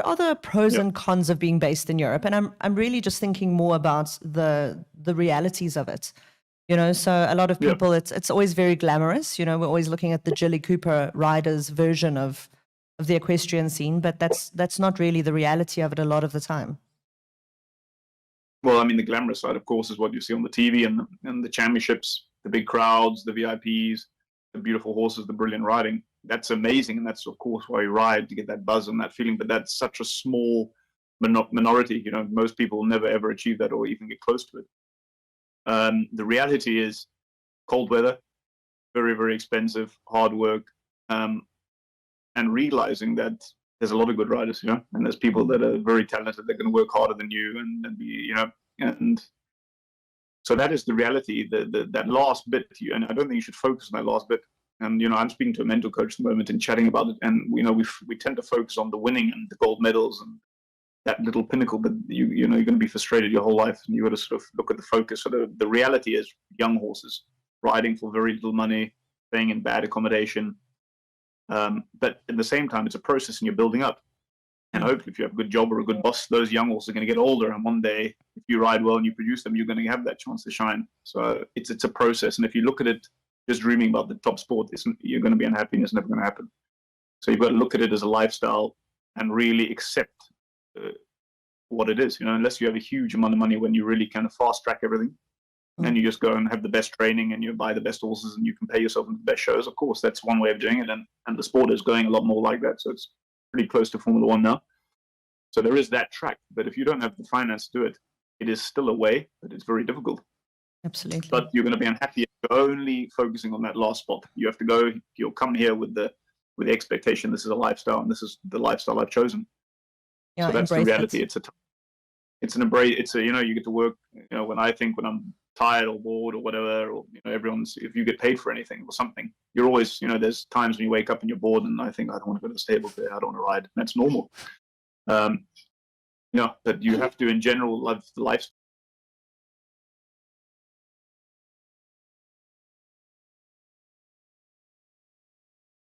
are the pros Yeah. and cons of being based in Europe? And I'm really just thinking more about the realities of it. So a lot of Yeah. people, it's always very glamorous. We're always looking at the Jilly Cooper riders version of the equestrian scene, but that's not really the reality of it a lot of the time. Well, I mean, the glamorous side, of course, is what you see on the TV and the championships, the big crowds, the VIPs, the beautiful horses, the brilliant riding. That's amazing, and that's, of course, why you ride, to get that buzz and that feeling. But that's such a small minority. Most people will never, ever achieve that or even get close to it. The reality is cold weather, very, very expensive, hard work, and realizing that there's a lot of good riders, and there's people that are very talented. They're going to work harder than you, and be, and so that is the reality. That last bit, and I don't think you should focus on that last bit. And I'm speaking to a mental coach at the moment and chatting about it, and we tend to focus on the winning and the gold medals and that little pinnacle, but you're going to be frustrated your whole life, and you got to sort of look at the focus. So the reality is young horses riding for very little money, staying in bad accommodation. But at the same time, it's a process, and you're building up. And hopefully, if you have a good job or a good boss, those young horses are going to get older. And one day, if you ride well and you produce them, you're going to have that chance to shine. So it's a process. And if you look at it just dreaming about the top sport, you're going to be unhappy, and it's never going to happen. So you've got to look at it as a lifestyle and really accept what it is. Unless you have a huge amount of money when you really kind of fast track everything. And you just go and have the best training, and you buy the best horses, and you can pay yourself in the best shows. Of course, that's one way of doing it, and the sport is going a lot more like that. So it's pretty close to Formula One now. So there is that track. But if you don't have the finance to do it, it is still a way, but it's very difficult. Absolutely. But you're going to be unhappy if you're only focusing on that last spot. You have to go. You'll come here with the expectation, this is a lifestyle, and this is the lifestyle I've chosen. Yeah, so that's the reality. It. It's an embrace. It's you get to work. When I'm tired or bored or whatever, or if you get paid for anything or something, you're always, there's times when you wake up and you're bored, and I think, I don't want to go to the stable today, I don't want to ride. That's normal. But you have to, in general, love the lifestyle.